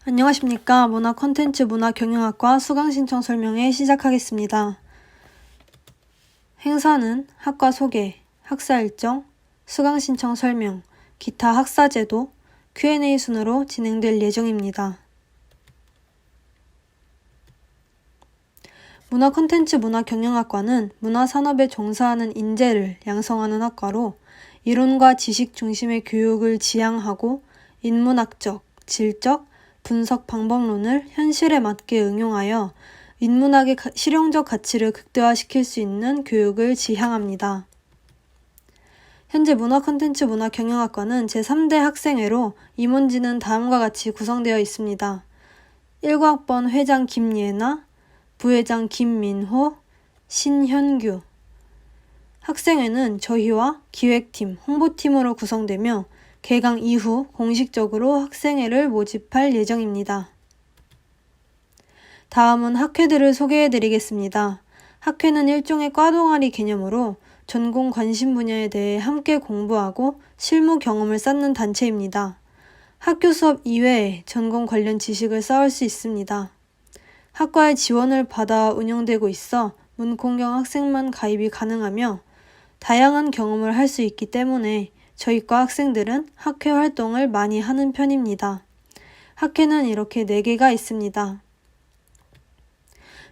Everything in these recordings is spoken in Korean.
안녕하십니까. 문화 경영학과 수강 신청 설명회 시작하겠습니다. 행사는 학과 소개, 학사 일정, 수강 신청 설명, 기타 학사 제도, Q&A 순으로 진행될 예정입니다. 문화 경영학과는 문화산업에 종사하는 인재를 양성하는 학과로 이론과 지식 중심의 교육을 지향하고 인문학적, 질적, 분석 방법론을 현실에 맞게 응용하여 인문학의 실용적 가치를 극대화시킬 수 있는 교육을 지향합니다. 현재 문화 경영학과는 제3대 학생회로 임원진은 다음과 같이 구성되어 있습니다. 1과학번 회장 김예나, 부회장 김민호, 신현규. 학생회는 저희와 기획팀, 홍보팀으로 구성되며 개강 이후 공식적으로 학생회를 모집할 예정입니다. 다음은 학회들을 소개해드리겠습니다. 학회는 일종의 과동아리 개념으로 전공 관심 분야에 대해 함께 공부하고 실무 경험을 쌓는 단체입니다. 학교 수업 이외에 전공 관련 지식을 쌓을 수 있습니다. 학과의 지원을 받아 운영되고 있어 문공경 학생만 가입이 가능하며 다양한 경험을 할 수 있기 때문에 저희과 학생들은 학회 활동을 많이 하는 편입니다. 학회는 이렇게 4개가 있습니다.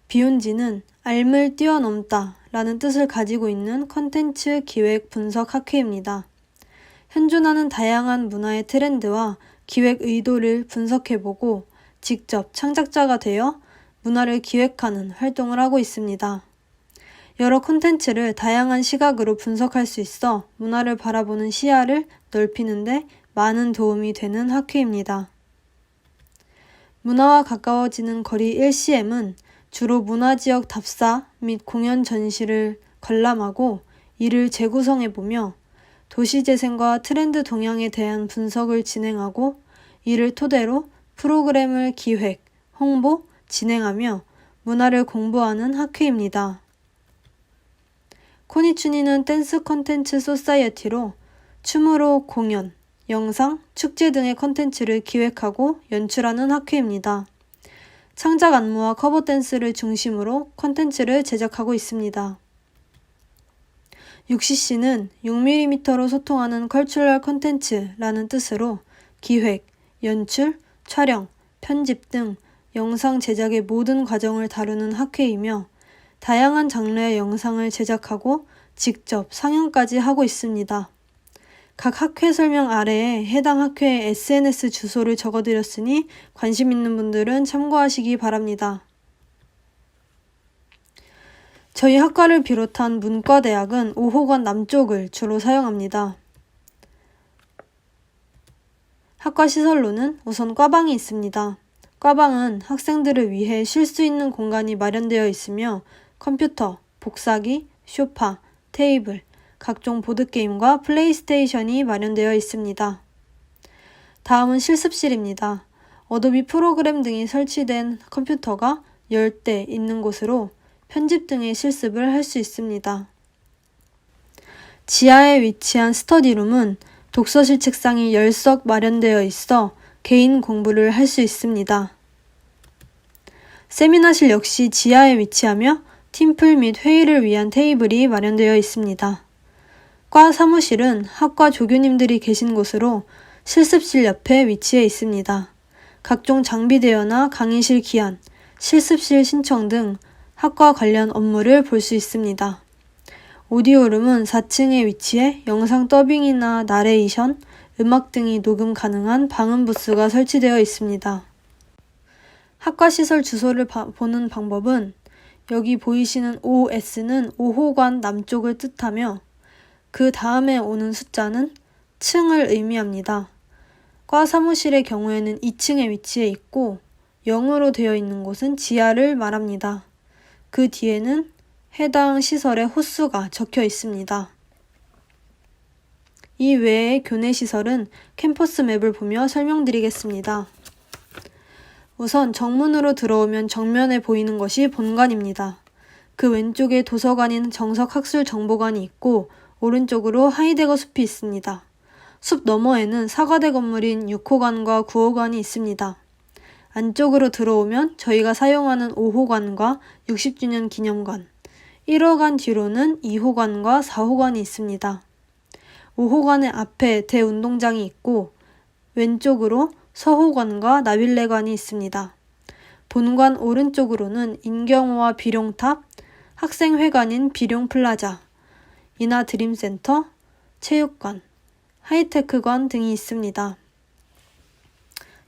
비운지는 알물 뛰어넘다 라는 뜻을 가지고 있는 컨텐츠 기획 분석 학회입니다. 현존하는 다양한 문화의 트렌드와 기획 의도를 분석해보고 직접 창작자가 되어 문화를 기획하는 활동을 하고 있습니다. 여러 콘텐츠를 다양한 시각으로 분석할 수 있어 문화를 바라보는 시야를 넓히는데 많은 도움이 되는 학회입니다. 문화와 가까워지는 거리 1CM은 주로 문화지역 답사 및 공연 전시를 관람하고 이를 재구성해보며 도시재생과 트렌드 동향에 대한 분석을 진행하고 이를 토대로 프로그램을 기획, 홍보, 진행하며 문화를 공부하는 학회입니다. 코니춘이는 댄스 컨텐츠 소사이어티로 춤으로 공연, 영상, 축제 등의 컨텐츠를 기획하고 연출하는 학회입니다. 창작 안무와 커버 댄스를 중심으로 컨텐츠를 제작하고 있습니다. UCC는 6mm로 소통하는 컬처럴 컨텐츠라는 뜻으로 기획, 연출, 촬영, 편집 등 영상 제작의 모든 과정을 다루는 학회이며 다양한 장르의 영상을 제작하고 직접 상영까지 하고 있습니다. 각 학회 설명 아래에 해당 학회의 SNS 주소를 적어드렸으니 관심 있는 분들은 참고하시기 바랍니다. 저희 학과를 비롯한 문과대학은 5호관 남쪽을 주로 사용합니다. 학과 시설로는 우선 과방이 있습니다. 과방은 학생들을 위해 쉴 수 있는 공간이 마련되어 있으며 컴퓨터, 복사기, 소파, 테이블, 각종 보드게임과 플레이스테이션이 마련되어 있습니다. 다음은 실습실입니다. 어도비 프로그램 등이 설치된 컴퓨터가 10대 있는 곳으로 편집 등의 실습을 할 수 있습니다. 지하에 위치한 스터디룸은 독서실 책상이 10석 마련되어 있어 개인 공부를 할 수 있습니다. 세미나실 역시 지하에 위치하며 팀플 및 회의를 위한 테이블이 마련되어 있습니다. 과 사무실은 학과 조교님들이 계신 곳으로 실습실 옆에 위치해 있습니다. 각종 장비 대여나 강의실 기한, 실습실 신청 등 학과 관련 업무를 볼 수 있습니다. 오디오룸은 4층에 위치해 영상 더빙이나 나레이션, 음악 등이 녹음 가능한 방음 부스가 설치되어 있습니다. 학과 시설 주소를 보는 방법은 여기 보이시는 OS는 5호관 남쪽을 뜻하며 그 다음에 오는 숫자는 층을 의미합니다. 과 사무실의 경우에는 2층에 위치해 있고 0으로 되어 있는 곳은 지하를 말합니다. 그 뒤에는 해당 시설의 호수가 적혀 있습니다. 이 외의 교내 시설은 캠퍼스 맵을 보며 설명드리겠습니다. 우선 정문으로 들어오면 정면에 보이는 것이 본관입니다. 그 왼쪽에 도서관인 정석학술정보관이 있고 오른쪽으로 하이데거 숲이 있습니다. 숲 너머에는 사과대 건물인 6호관과 9호관이 있습니다. 안쪽으로 들어오면 저희가 사용하는 5호관과 60주년 기념관, 1호관 뒤로는 2호관과 4호관이 있습니다. 5호관의 앞에 대운동장이 있고 왼쪽으로 서호관과 나빌레관이 있습니다. 본관 오른쪽으로는 인경호와 비룡탑, 학생회관인 비룡플라자, 인하드림센터, 체육관, 하이테크관 등이 있습니다.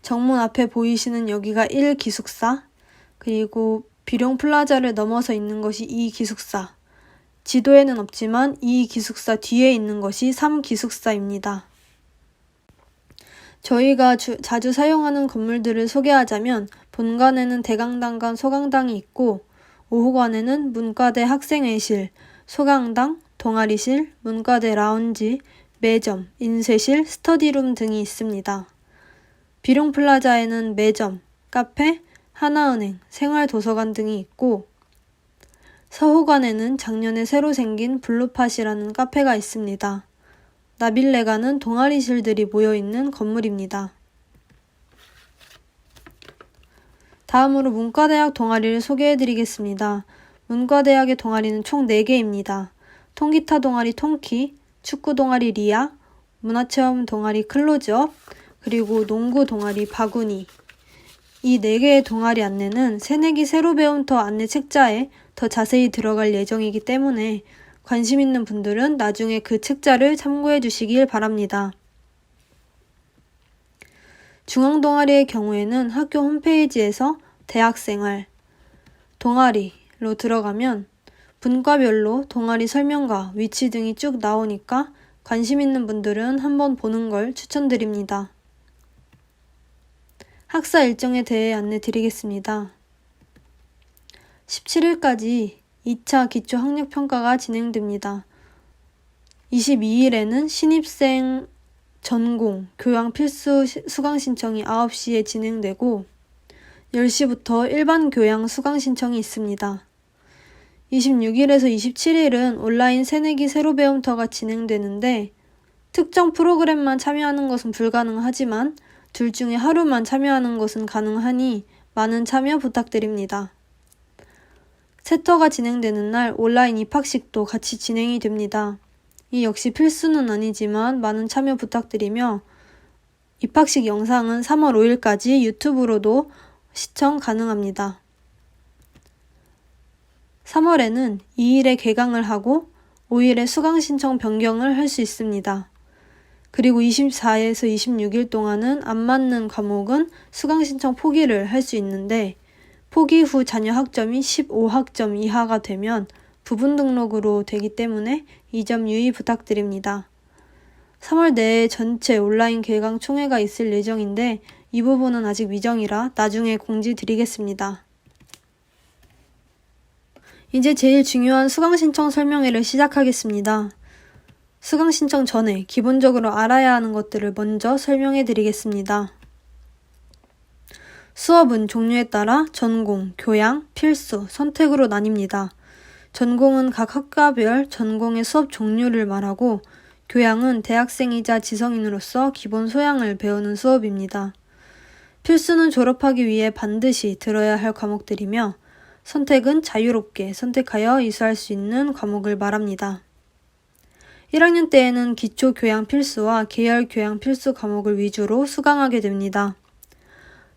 정문 앞에 보이시는 여기가 1기숙사, 그리고 비룡플라자를 넘어서 있는 것이 2기숙사, 지도에는 없지만 2기숙사 뒤에 있는 것이 3기숙사입니다. 저희가 자주 사용하는 건물들을 소개하자면 본관에는 대강당과 소강당이 있고 5호관에는 문과대 학생회실, 소강당, 동아리실, 문과대 라운지, 매점, 인쇄실, 스터디룸 등이 있습니다. 비룡플라자에는 매점, 카페, 하나은행, 생활도서관 등이 있고 서호관에는 작년에 새로 생긴 블루팟이라는 카페가 있습니다. 나빌레관은 동아리실들이 모여있는 건물입니다. 다음으로 문과대학 동아리를 소개해드리겠습니다. 문과대학의 동아리는 총 4개입니다. 통기타 동아리 통키, 축구 동아리 리아, 문화체험 동아리 클로즈업, 그리고 농구 동아리 바구니. 이 4개의 동아리 안내는 새내기 새로 배움터 안내 책자에 더 자세히 들어갈 예정이기 때문에 관심 있는 분들은 나중에 그 책자를 참고해 주시길 바랍니다. 중앙동아리의 경우에는 학교 홈페이지에서 대학생활, 동아리로 들어가면 분과별로 동아리 설명과 위치 등이 쭉 나오니까 관심 있는 분들은 한번 보는 걸 추천드립니다. 학사 일정에 대해 안내 드리겠습니다. 17일까지 2차 기초학력평가가 진행됩니다. 22일에는 신입생 전공, 교양 필수 수강 신청이 9시에 진행되고 10시부터 일반 교양 수강 신청이 있습니다. 26일에서 27일은 온라인 새내기 새로 배움터가 진행되는데 특정 프로그램만 참여하는 것은 불가능하지만 둘 중에 하루만 참여하는 것은 가능하니 많은 참여 부탁드립니다. 세터가 진행되는 날 온라인 입학식도 같이 진행이 됩니다. 이 역시 필수는 아니지만 많은 참여 부탁드리며 입학식 영상은 3월 5일까지 유튜브로도 시청 가능합니다. 3월에는 2일에 개강을 하고 5일에 수강 신청 변경을 할 수 있습니다. 그리고 24일에서 26일 동안은 안 맞는 과목은 수강 신청 포기를 할 수 있는데 포기 후 자녀 학점이 15학점 이하가 되면 부분 등록으로 되기 때문에 이 점 유의 부탁드립니다. 3월 내에 전체 온라인 개강 총회가 있을 예정인데 이 부분은 아직 미정이라 나중에 공지 드리겠습니다. 이제 제일 중요한 수강 신청 설명회를 시작하겠습니다. 수강 신청 전에 기본적으로 알아야 하는 것들을 먼저 설명해 드리겠습니다. 수업은 종류에 따라 전공, 교양, 필수, 선택으로 나뉩니다. 전공은 각 학과별 전공의 수업 종류를 말하고 교양은 대학생이자 지성인으로서 기본 소양을 배우는 수업입니다. 필수는 졸업하기 위해 반드시 들어야 할 과목들이며 선택은 자유롭게 선택하여 이수할 수 있는 과목을 말합니다. 1학년 때에는 기초 교양 필수와 계열 교양 필수 과목을 위주로 수강하게 됩니다.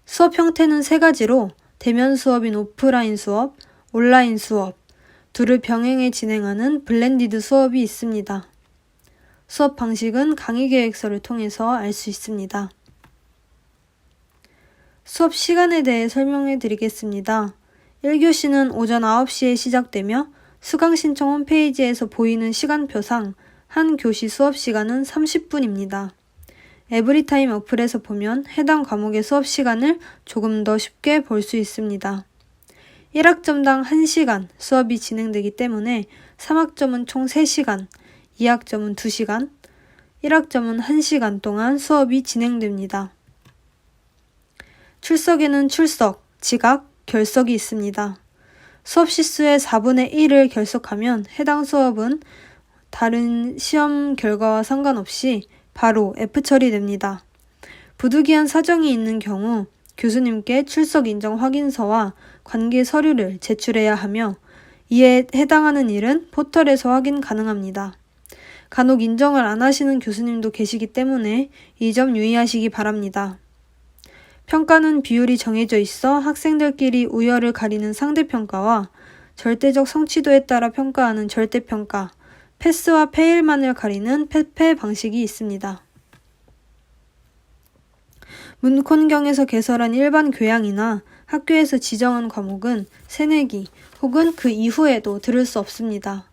수업 형태는 3가지로 대면 수업인 오프라인 수업, 온라인 수업, 둘을 병행해 진행하는 블렌디드 수업이 있습니다. 수업 방식은 강의 계획서를 통해서 알 수 있습니다. 수업 시간에 대해 설명해 드리겠습니다. 1교시는 오전 9시에 시작되며 수강 신청 홈페이지에서 보이는 시간표상 한 교시 수업 시간은 30분입니다. 에브리타임 어플에서 보면 해당 과목의 수업 시간을 조금 더 쉽게 볼 수 있습니다. 1학점당 1시간 수업이 진행되기 때문에 3학점은 총 3시간, 2학점은 2시간, 1학점은 1시간 동안 수업이 진행됩니다. 출석에는 출석, 지각, 결석이 있습니다. 수업 시수의 4분의 1을 결석하면 해당 수업은 다른 시험 결과와 상관없이 바로 F 처리됩니다. 부득이한 사정이 있는 경우 교수님께 출석 인정 확인서와 관계 서류를 제출해야 하며 이에 해당하는 일은 포털에서 확인 가능합니다. 간혹 인정을 안 하시는 교수님도 계시기 때문에 이 점 유의하시기 바랍니다. 평가는 비율이 정해져 있어 학생들끼리 우열을 가리는 상대평가와 절대적 성취도에 따라 평가하는 절대평가, 패스와 페일만을 가리는 페페 방식이 있습니다. 문콘경에서 개설한 일반 교양이나 학교에서 지정한 과목은 새내기 혹은 그 이후에도 들을 수 없습니다.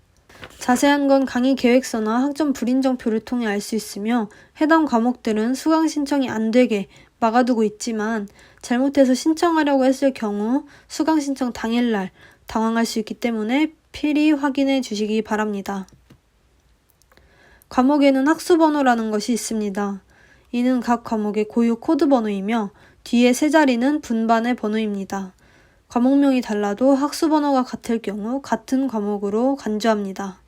자세한 건 강의 계획서나 학점 불인정표를 통해 알 수 있으며 해당 과목들은 수강 신청이 안 되게 막아두고 있지만 잘못해서 신청하려고 했을 경우 수강 신청 당일날 당황할 수 있기 때문에 필히 확인해 주시기 바랍니다. 과목에는 학수번호라는 것이 있습니다. 이는 각 과목의 고유 코드 번호이며 뒤에 세 자리는 분반의 번호입니다. 과목명이 달라도 학수번호가 같을 경우 같은 과목으로 간주합니다.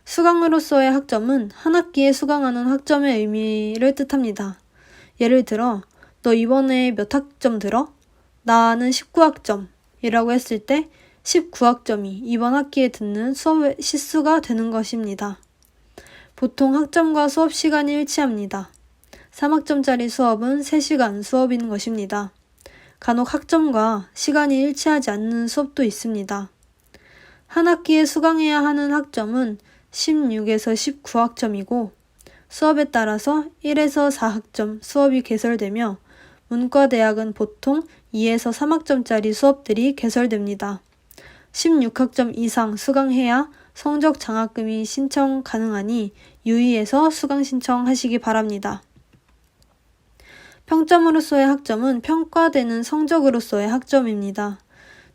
수강으로서의 학점은 한 학기에 수강하는 학점의 의미를 뜻합니다. 예를 들어 너 이번에 몇 학점 들어? 나는 19학점 이라고 했을 때 19학점이 이번 학기에 듣는 수업의 시수가 되는 것입니다. 보통 학점과 수업 시간이 일치합니다. 3학점짜리 수업은 3시간 수업인 것입니다. 간혹 학점과 시간이 일치하지 않는 수업도 있습니다. 한 학기에 수강해야 하는 학점은 16에서 19학점이고 수업에 따라서 1에서 4학점 수업이 개설되며 문과대학은 보통 2에서 3학점짜리 수업들이 개설됩니다. 16학점 이상 수강해야 성적 장학금이 신청 가능하니 유의해서 수강 신청하시기 바랍니다. 평점으로서의 학점은 평가되는 성적으로서의 학점입니다.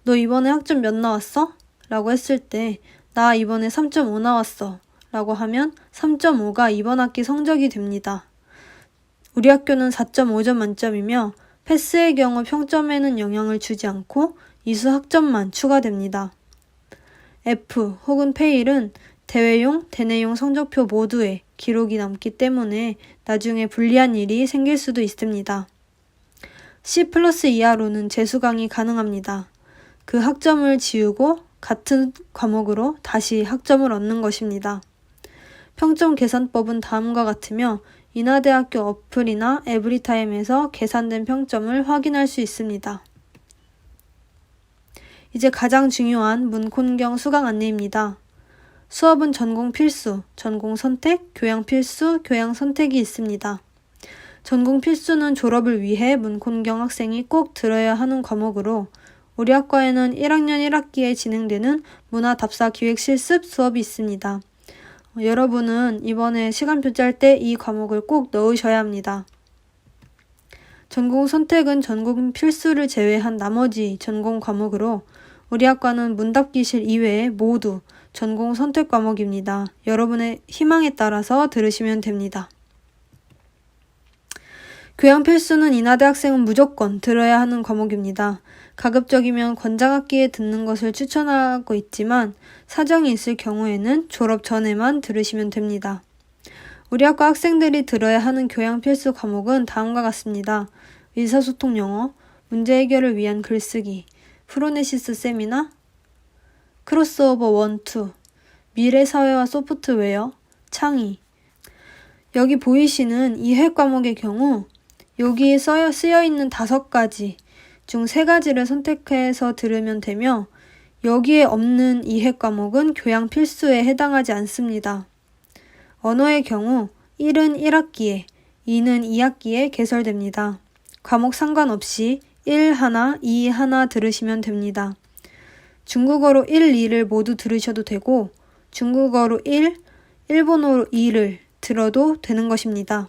너 이번에 학점 몇 나왔어? 라고 했을 때 나 이번에 3.5 나왔어 라고 하면 3.5가 이번 학기 성적이 됩니다. 우리 학교는 4.5점 만점이며 패스의 경우 평점에는 영향을 주지 않고 이수 학점만 추가됩니다. F 혹은 페일은 대외용, 대내용 성적표 모두에 기록이 남기 때문에 나중에 불리한 일이 생길 수도 있습니다. C+ 이하로는 재수강이 가능합니다. 그 학점을 지우고 같은 과목으로 다시 학점을 얻는 것입니다. 평점 계산법은 다음과 같으며 인하대학교 어플이나 에브리타임에서 계산된 평점을 확인할 수 있습니다. 이제 가장 중요한 문콘경 수강 안내입니다. 수업은 전공 필수, 전공 선택, 교양 필수, 교양 선택이 있습니다. 전공 필수는 졸업을 위해 문콘경 학생이 꼭 들어야 하는 과목으로 우리 학과에는 1학년 1학기에 진행되는 문화답사 기획실습 수업이 있습니다. 여러분은 이번에 시간표 짤 때 이 과목을 꼭 넣으셔야 합니다. 전공 선택은 전공 필수를 제외한 나머지 전공 과목으로 우리 학과는 문답기실 이외에 모두 전공 선택 과목입니다. 여러분의 희망에 따라서 들으시면 됩니다. 교양 필수는 인하대 학생은 무조건 들어야 하는 과목입니다. 가급적이면 권장학기에 듣는 것을 추천하고 있지만 사정이 있을 경우에는 졸업 전에만 들으시면 됩니다. 우리 학과 학생들이 들어야 하는 교양 필수 과목은 다음과 같습니다. 의사소통 영어, 문제 해결을 위한 글쓰기, 프로네시스 세미나, 크로스오버 1, 2, 미래사회와 소프트웨어, 창의. 여기 보이시는 이 회 과목의 경우 여기에 쓰여있는 5가지 중 3가지를 선택해서 들으면 되며 여기에 없는 이 회 과목은 교양 필수에 해당하지 않습니다. 언어의 경우 1은 1학기에, 2는 2학기에 개설됩니다. 과목 상관없이 1 하나, 2 하나 들으시면 됩니다. 중국어로 1, 2를 모두 들으셔도 되고 중국어로 1, 일본어로 2를 들어도 되는 것입니다.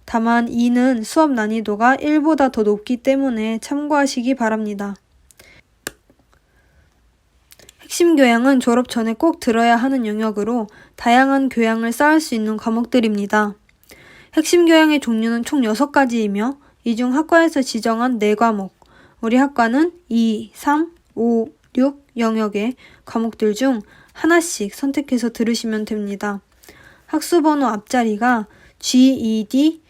다만 2는 수업 난이도가 1보다 더 높기 때문에 참고하시기 바랍니다. 핵심 교양은 졸업 전에 꼭 들어야 하는 영역으로 다양한 교양을 쌓을 수 있는 과목들입니다. 핵심 교양의 종류는 총 6가지이며 이 중 학과에서 지정한 4과목, 우리 학과는 2, 3, 5, 6 영역의 과목들 중 하나씩 선택해서 들으시면 됩니다. 학수번호 앞자리가 G, E, D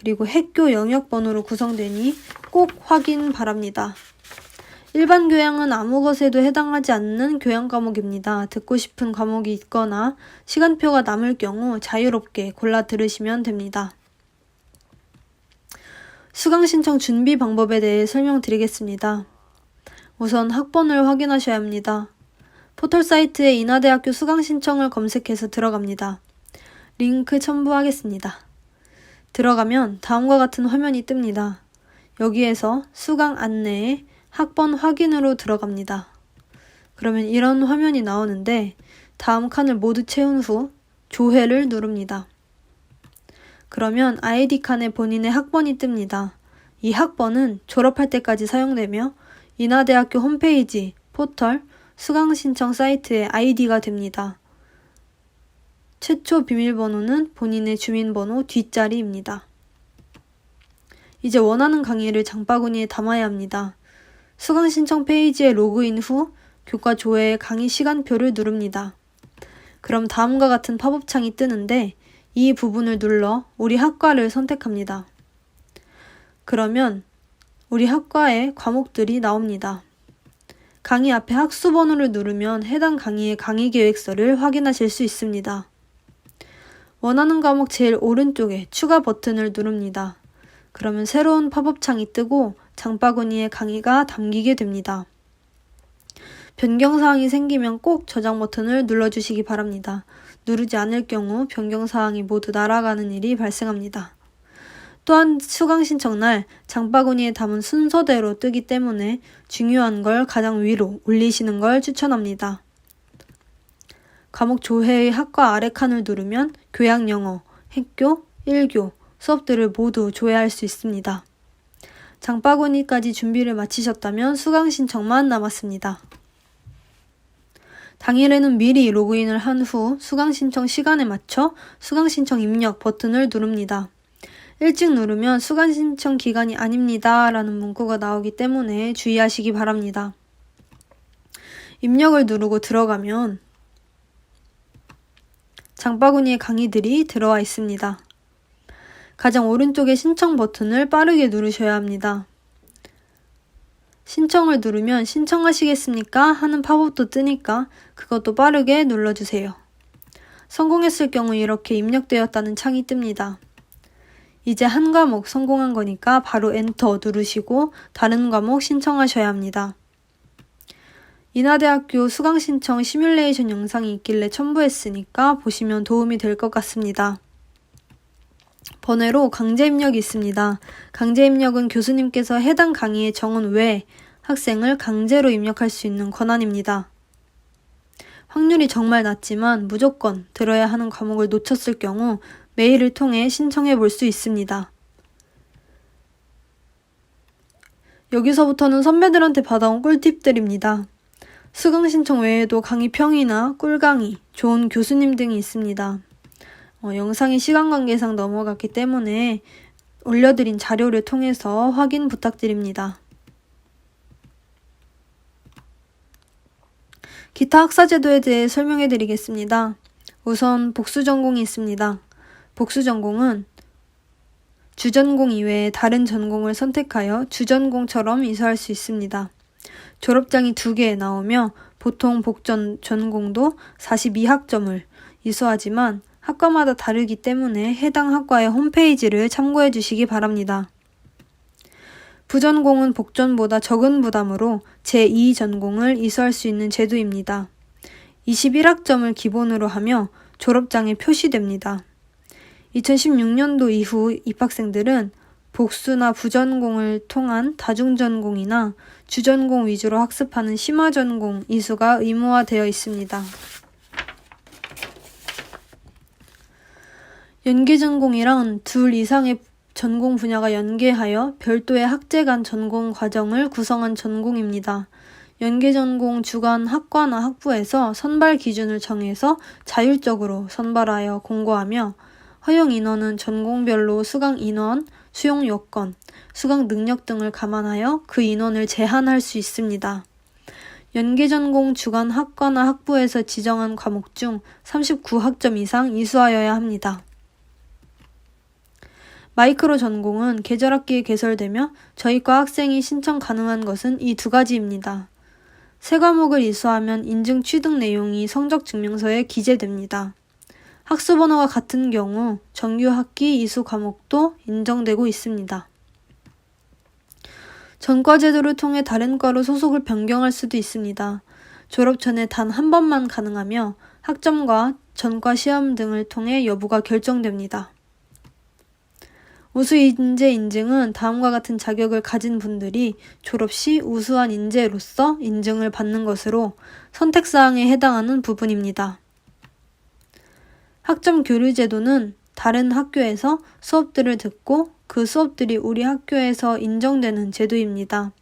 그리고 핵교 영역번호로 구성되니 꼭 확인 바랍니다. 일반 교양은 아무 것에도 해당하지 않는 교양 과목입니다. 듣고 싶은 과목이 있거나 시간표가 남을 경우 자유롭게 골라 들으시면 됩니다. 수강 신청 준비 방법에 대해 설명드리겠습니다. 우선 학번을 확인하셔야 합니다. 포털 사이트에 인하대학교 수강 신청을 검색해서 들어갑니다. 링크 첨부하겠습니다. 들어가면 다음과 같은 화면이 뜹니다. 여기에서 수강 안내에 학번 확인으로 들어갑니다. 그러면 이런 화면이 나오는데 다음 칸을 모두 채운 후 조회를 누릅니다. 그러면 아이디 칸에 본인의 학번이 뜹니다. 이 학번은 졸업할 때까지 사용되며 인하대학교 홈페이지, 포털, 수강신청 사이트의 아이디가 됩니다. 최초 비밀번호는 본인의 주민번호 뒷자리입니다. 이제 원하는 강의를 장바구니에 담아야 합니다. 수강신청 페이지에 로그인 후 교과 조회의 강의 시간표를 누릅니다. 그럼 다음과 같은 팝업 창이 뜨는데 이 부분을 눌러 우리 학과를 선택합니다. 그러면 우리 학과의 과목들이 나옵니다. 강의 앞에 학수 번호를 누르면 해당 강의의 강의 계획서를 확인하실 수 있습니다. 원하는 과목 제일 오른쪽에 추가 버튼을 누릅니다. 그러면 새로운 팝업 창이 뜨고 장바구니에 강의가 담기게 됩니다. 변경사항이 생기면 꼭 저장 버튼을 눌러주시기 바랍니다. 누르지 않을 경우 변경사항이 모두 날아가는 일이 발생합니다. 또한 수강 신청날 장바구니에 담은 순서대로 뜨기 때문에 중요한 걸 가장 위로 올리시는 걸 추천합니다. 과목 조회의 학과 아래 칸을 누르면 교양 영어, 핵교, 1교 수업들을 모두 조회할 수 있습니다. 장바구니까지 준비를 마치셨다면 수강 신청만 남았습니다. 당일에는 미리 로그인을 한 후 수강 신청 시간에 맞춰 수강 신청 입력 버튼을 누릅니다. 일찍 누르면 수강 신청 기간이 아닙니다 라는 문구가 나오기 때문에 주의하시기 바랍니다. 입력을 누르고 들어가면 장바구니에 강의들이 들어와 있습니다. 가장 오른쪽에 신청 버튼을 빠르게 누르셔야 합니다. 신청을 누르면 신청하시겠습니까? 하는 팝업도 뜨니까 그것도 빠르게 눌러주세요. 성공했을 경우 이렇게 입력되었다는 창이 뜹니다. 이제 한 과목 성공한 거니까 바로 엔터 누르시고 다른 과목 신청하셔야 합니다. 인하대학교 수강신청 시뮬레이션 영상이 있길래 첨부했으니까 보시면 도움이 될 것 같습니다. 번외로 강제 입력이 있습니다. 강제 입력은 교수님께서 해당 강의의 정원 외에 학생을 강제로 입력할 수 있는 권한입니다. 확률이 정말 낮지만 무조건 들어야 하는 과목을 놓쳤을 경우 메일을 통해 신청해 볼 수 있습니다. 여기서부터는 선배들한테 받아온 꿀팁들입니다. 수강 신청 외에도 강의 평이나 꿀강의, 좋은 교수님 등이 있습니다. 영상이 시간 관계상 넘어갔기 때문에 올려드린 자료를 통해서 확인 부탁드립니다. 기타 학사 제도에 대해 설명해 드리겠습니다. 우선 복수 전공이 있습니다. 복수 전공은 주전공 이외에 다른 전공을 선택하여 주전공처럼 이수할 수 있습니다. 졸업장이 2개 나오며 보통 복전 전공도 42학점을 이수하지만 학과마다 다르기 때문에 해당 학과의 홈페이지를 참고해 주시기 바랍니다. 부전공은 복전보다 적은 부담으로 제2전공을 이수할 수 있는 제도입니다. 21학점을 기본으로 하며 졸업장에 표시됩니다. 2016년도 이후 입학생들은 복수나 부전공을 통한 다중전공이나 주전공 위주로 학습하는 심화전공 이수가 의무화되어 있습니다. 연계전공이란 둘 이상의 전공 분야가 연계하여 별도의 학제 간 전공 과정을 구성한 전공입니다. 연계전공 주관 학과나 학부에서 선발 기준을 정해서 자율적으로 선발하여 공고하며 허용 인원은 전공별로 수강 인원, 수용 요건, 수강 능력 등을 감안하여 그 인원을 제한할 수 있습니다. 연계전공 주관 학과나 학부에서 지정한 과목 중 39학점 이상 이수하여야 합니다. 마이크로 전공은 계절학기에 개설되며 저희 과 학생이 신청 가능한 것은 이 두 가지입니다. 세 과목을 이수하면 인증 취득 내용이 성적 증명서에 기재됩니다. 학수 번호가 같은 경우 정규 학기 이수 과목도 인정되고 있습니다. 전과 제도를 통해 다른 과로 소속을 변경할 수도 있습니다. 졸업 전에 단 한 번만 가능하며 학점과 전과 시험 등을 통해 여부가 결정됩니다. 우수 인재 인증은 다음과 같은 자격을 가진 분들이 졸업 시 우수한 인재로서 인증을 받는 것으로 선택사항에 해당하는 부분입니다. 학점 교류 제도는 다른 학교에서 수업들을 듣고 그 수업들이 우리 학교에서 인정되는 제도입니다.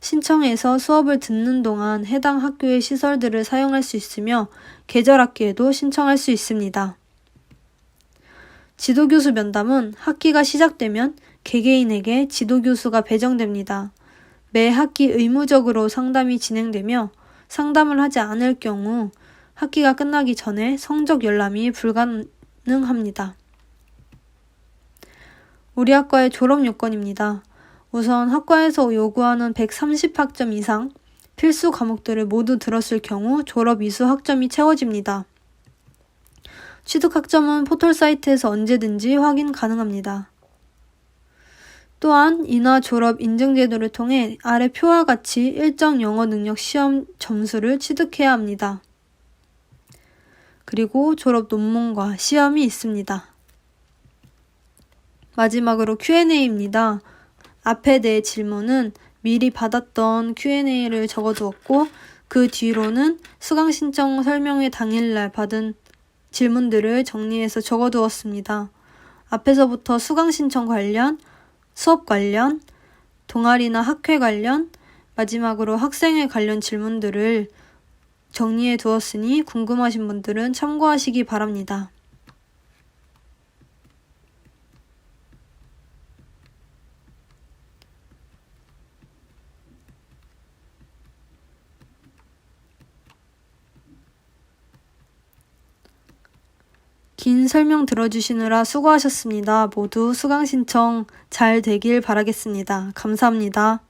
신청해서 수업을 듣는 동안 해당 학교의 시설들을 사용할 수 있으며 계절학기에도 신청할 수 있습니다. 지도교수 면담은 학기가 시작되면 개개인에게 지도교수가 배정됩니다. 매 학기 의무적으로 상담이 진행되며 상담을 하지 않을 경우 학기가 끝나기 전에 성적 열람이 불가능합니다. 우리 학과의 졸업 요건입니다. 우선 학과에서 요구하는 130학점 이상 필수 과목들을 모두 들었을 경우 졸업 이수 학점이 채워집니다. 취득 학점은 포털 사이트에서 언제든지 확인 가능합니다. 또한 인하 졸업 인증 제도를 통해 아래 표와 같이 일정 영어 능력 시험 점수를 취득해야 합니다. 그리고 졸업 논문과 시험이 있습니다. 마지막으로 Q&A입니다. 앞에 내 질문은 미리 받았던 Q&A를 적어두었고 그 뒤로는 수강 신청 설명회 당일날 받은 질문들을 정리해서 적어두었습니다. 앞에서부터 수강 신청 관련, 수업 관련, 동아리나 학회 관련, 마지막으로 학생회 관련 질문들을 정리해 두었으니 궁금하신 분들은 참고하시기 바랍니다. 긴 설명 들어주시느라 수고하셨습니다. 모두 수강 신청 잘 되길 바라겠습니다. 감사합니다.